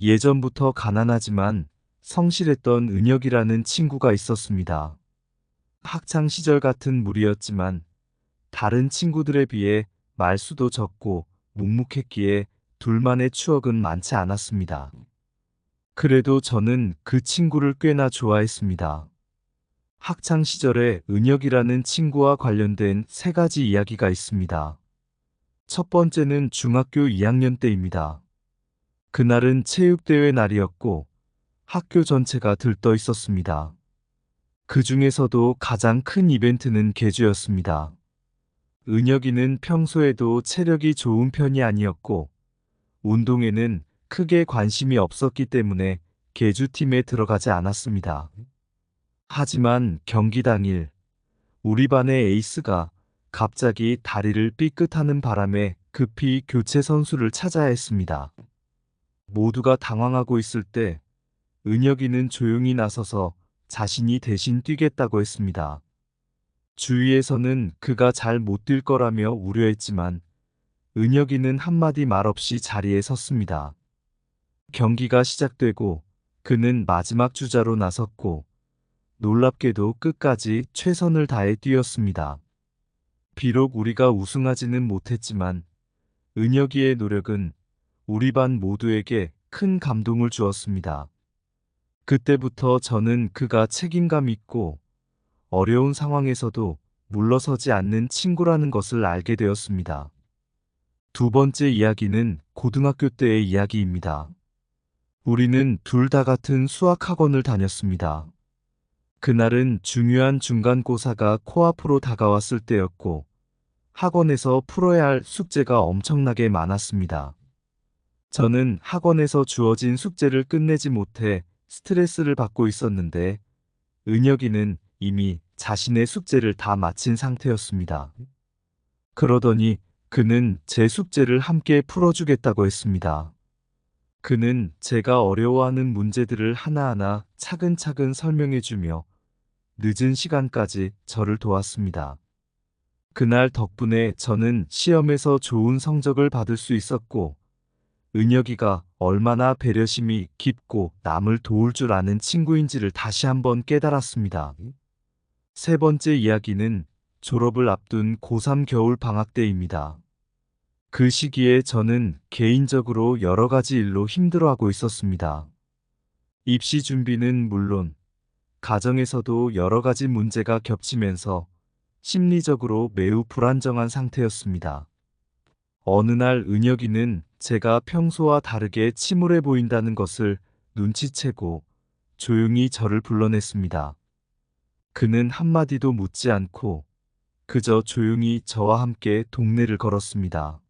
예전부터 가난하지만 성실했던 은혁이라는 친구가 있었습니다. 학창 시절 같은 무리였지만 다른 친구들에 비해 말수도 적고 묵묵했기에 둘만의 추억은 많지 않았습니다. 그래도 저는 그 친구를 꽤나 좋아했습니다. 학창 시절에 은혁이라는 친구와 관련된 세 가지 이야기가 있습니다. 첫 번째는 중학교 2학년 때입니다. 그날은 체육대회 날이었고 학교 전체가 들떠 있었습니다. 그 중에서도 가장 큰 이벤트는 계주였습니다. 은혁이는 평소에도 체력이 좋은 편이 아니었고 운동에는 크게 관심이 없었기 때문에 계주팀에 들어가지 않았습니다. 하지만 경기 당일 우리 반의 에이스가 갑자기 다리를 삐끗하는 바람에 급히 교체 선수를 찾아야 했습니다. 모두가 당황하고 있을 때 은혁이는 조용히 나서서 자신이 대신 뛰겠다고 했습니다. 주위에서는 그가 잘 못 뛸 거라며 우려했지만 은혁이는 한마디 말 없이 자리에 섰습니다. 경기가 시작되고 그는 마지막 주자로 나섰고 놀랍게도 끝까지 최선을 다해 뛰었습니다. 비록 우리가 우승하지는 못했지만 은혁이의 노력은 우리 반 모두에게 큰 감동을 주었습니다. 그때부터 저는 그가 책임감 있고 어려운 상황에서도 물러서지 않는 친구라는 것을 알게 되었습니다. 두 번째 이야기는 고등학교 때의 이야기입니다. 우리는 둘 다 같은 수학학원을 다녔습니다. 그날은 중요한 중간고사가 코앞으로 다가왔을 때였고 학원에서 풀어야 할 숙제가 엄청나게 많았습니다. 저는 학원에서 주어진 숙제를 끝내지 못해 스트레스를 받고 있었는데 은혁이는 이미 자신의 숙제를 다 마친 상태였습니다. 그러더니 그는 제 숙제를 함께 풀어주겠다고 했습니다. 그는 제가 어려워하는 문제들을 하나하나 차근차근 설명해주며 늦은 시간까지 저를 도왔습니다. 그날 덕분에 저는 시험에서 좋은 성적을 받을 수 있었고 은혁이가 얼마나 배려심이 깊고 남을 도울 줄 아는 친구인지를 다시 한번 깨달았습니다. 세 번째 이야기는 졸업을 앞둔 고3 겨울 방학 때입니다. 그 시기에 저는 개인적으로 여러 가지 일로 힘들어하고 있었습니다. 입시 준비는 물론 가정에서도 여러 가지 문제가 겹치면서 심리적으로 매우 불안정한 상태였습니다. 어느 날 은혁이는 제가 평소와 다르게 침울해 보인다는 것을 눈치채고 조용히 저를 불러냈습니다. 그는 한마디도 묻지 않고 그저 조용히 저와 함께 동네를 걸었습니다.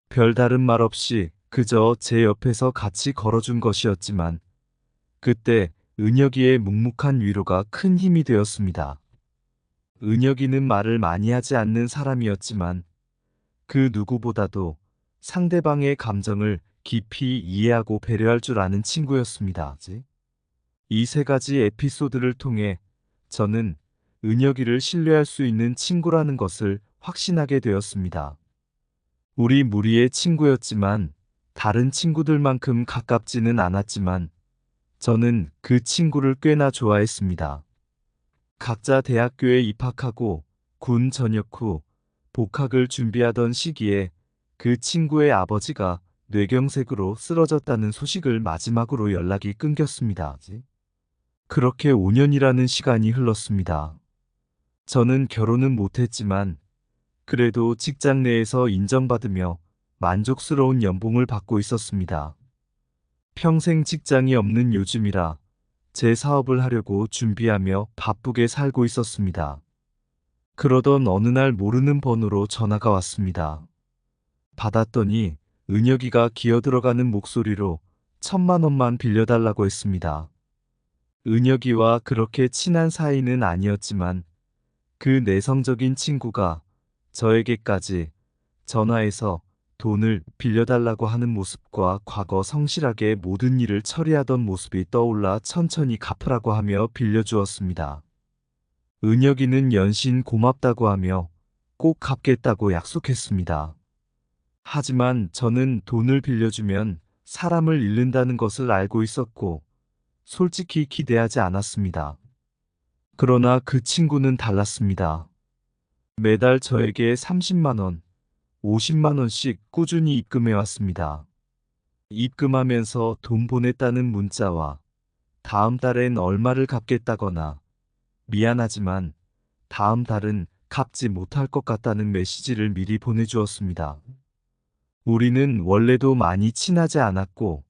별다른 말 없이 그저 제 옆에서 같이 걸어준 것이었지만 그때 은혁이의 묵묵한 위로가 큰 힘이 되었습니다. 은혁이는 말을 많이 하지 않는 사람이었지만 그 누구보다도 상대방의 감정을 깊이 이해하고 배려할 줄 아는 친구였습니다. 이 세 가지 에피소드를 통해 저는 은혁이를 신뢰할 수 있는 친구라는 것을 확신하게 되었습니다. 우리 무리의 친구였지만 다른 친구들만큼 가깝지는 않았지만 저는 그 친구를 꽤나 좋아했습니다. 각자 대학교에 입학하고 군 전역 후 복학을 준비하던 시기에 그 친구의 아버지가 뇌경색으로 쓰러졌다는 소식을 마지막으로 연락이 끊겼습니다. 그렇게 5년이라는 시간이 흘렀습니다. 저는 결혼은 못했지만 그래도 직장 내에서 인정받으며 만족스러운 연봉을 받고 있었습니다. 평생 직장이 없는 요즘이라 제 사업을 하려고 준비하며 바쁘게 살고 있었습니다. 그러던 어느 날 모르는 번호로 전화가 왔습니다. 받았더니 은혁이가 기어들어가는 목소리로 1,000만 원만 빌려달라고 했습니다. 은혁이와 그렇게 친한 사이는 아니었지만 그 내성적인 친구가 저에게까지 전화해서 돈을 빌려달라고 하는 모습과 과거 성실하게 모든 일을 처리하던 모습이 떠올라 천천히 갚으라고 하며 빌려주었습니다. 은혁이는 연신 고맙다고 하며 꼭 갚겠다고 약속했습니다. 하지만 저는 돈을 빌려주면 사람을 잃는다는 것을 알고 있었고, 솔직히 기대하지 않았습니다. 그러나 그 친구는 달랐습니다. 매달 저에게 30만 원, 50만 원씩 꾸준히 입금해 왔습니다. 입금하면서 돈 보냈다는 문자와 다음 달엔 얼마를 갚겠다거나 미안하지만 다음 달은 갚지 못할 것 같다는 메시지를 미리 보내주었습니다. 우리는 원래도 많이 친하지 않았고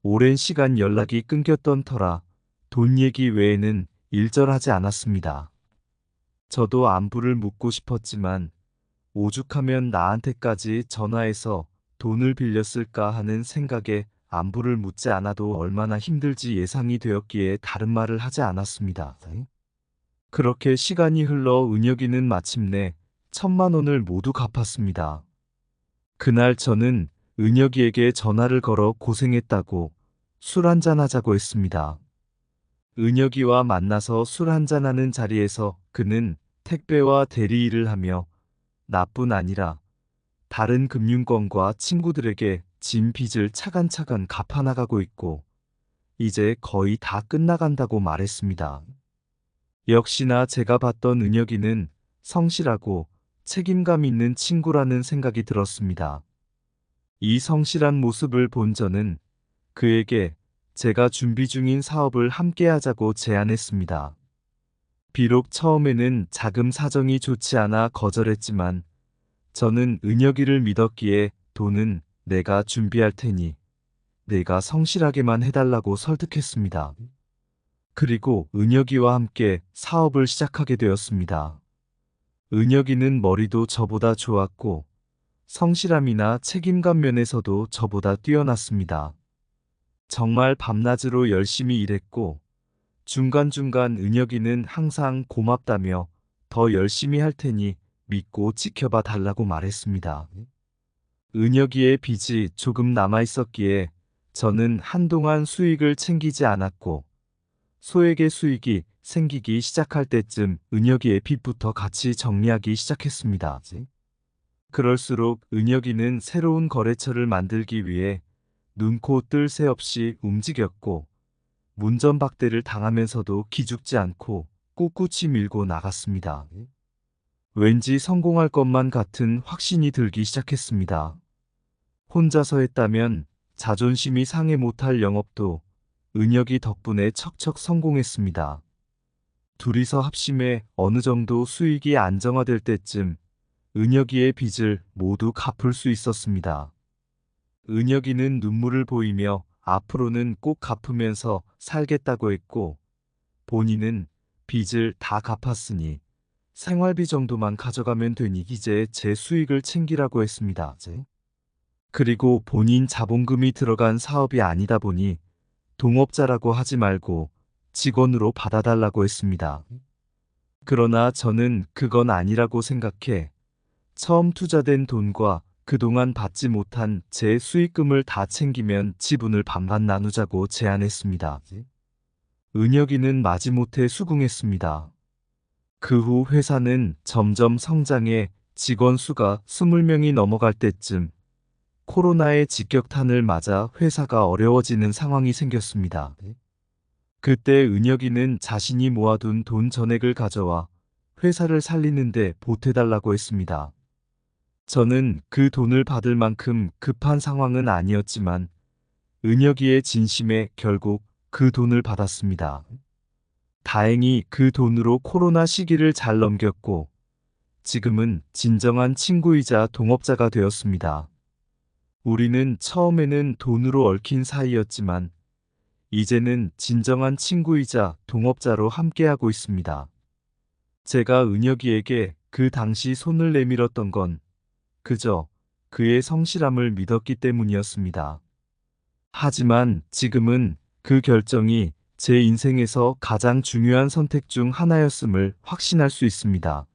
오랜 시간 연락이 끊겼던 터라 돈 얘기 외에는 일절하지 않았습니다. 저도 안부를 묻고 싶었지만 오죽하면 나한테까지 전화해서 돈을 빌렸을까 하는 생각에 안부를 묻지 않아도 얼마나 힘들지 예상이 되었기에 다른 말을 하지 않았습니다. 그렇게 시간이 흘러 은혁이는 마침내 1,000만 원을 모두 갚았습니다. 그날 저는 은혁이에게 전화를 걸어 고생했다고 술 한잔 하자고 했습니다. 은혁이와 만나서 술 한잔하는 자리에서 그는 택배와 대리 일을 하며 나뿐 아니라 다른 금융권과 친구들에게 진 빚을 차근차근 갚아나가고 있고 이제 거의 다 끝나간다고 말했습니다. 역시나 제가 봤던 은혁이는 성실하고 책임감 있는 친구라는 생각이 들었습니다. 이 성실한 모습을 본 저는 그에게 제가 준비 중인 사업을 함께 하자고 제안했습니다. 비록 처음에는 자금 사정이 좋지 않아 거절했지만 저는 은혁이를 믿었기에 돈은 내가 준비할 테니 내가 성실하게만 해달라고 설득했습니다. 그리고 은혁이와 함께 사업을 시작하게 되었습니다. 은혁이는 머리도 저보다 좋았고 성실함이나 책임감 면에서도 저보다 뛰어났습니다. 정말 밤낮으로 열심히 일했고 중간중간 은혁이는 항상 고맙다며 더 열심히 할 테니 믿고 지켜봐 달라고 말했습니다. 은혁이의 빚이 조금 남아 있었기에 저는 한동안 수익을 챙기지 않았고 소액의 수익이 생기기 시작할 때쯤 은혁이의 빚부터 같이 정리하기 시작했습니다. 그럴수록 은혁이는 새로운 거래처를 만들기 위해 눈코 뜰 새 없이 움직였고 문전박대를 당하면서도 기죽지 않고 꿋꿋이 밀고 나갔습니다. 왠지 성공할 것만 같은 확신이 들기 시작했습니다. 혼자서 했다면 자존심이 상해 못할 영업도 은혁이 덕분에 척척 성공했습니다. 둘이서 합심해 어느 정도 수익이 안정화될 때쯤 은혁이의 빚을 모두 갚을 수 있었습니다. 은혁이는 눈물을 보이며 앞으로는 꼭 갚으면서 살겠다고 했고 본인은 빚을 다 갚았으니 생활비 정도만 가져가면 되니 이제 제 수익을 챙기라고 했습니다. 그리고 본인 자본금이 들어간 사업이 아니다 보니 동업자라고 하지 말고 직원으로 받아달라고 했습니다. 그러나 저는 그건 아니라고 생각해 처음 투자된 돈과 그동안 받지 못한 제 수익금을 다 챙기면 지분을 반반 나누자고 제안했습니다. 은혁이는 마지못해 수긍했습니다. 그 후 회사는 점점 성장해 직원 수가 20명이 넘어갈 때쯤 코로나의 직격탄을 맞아 회사가 어려워지는 상황이 생겼습니다. 그때 은혁이는 자신이 모아둔 돈 전액을 가져와 회사를 살리는데 보태달라고 했습니다. 저는 그 돈을 받을 만큼 급한 상황은 아니었지만 은혁이의 진심에 결국 그 돈을 받았습니다. 다행히 그 돈으로 코로나 시기를 잘 넘겼고 지금은 진정한 친구이자 동업자가 되었습니다. 우리는 처음에는 돈으로 얽힌 사이였지만 이제는 진정한 친구이자 동업자로 함께하고 있습니다. 제가 은혁이에게 그 당시 손을 내밀었던 건 그저 그의 성실함을 믿었기 때문이었습니다. 하지만 지금은 그 결정이 제 인생에서 가장 중요한 선택 중 하나였음을 확신할 수 있습니다.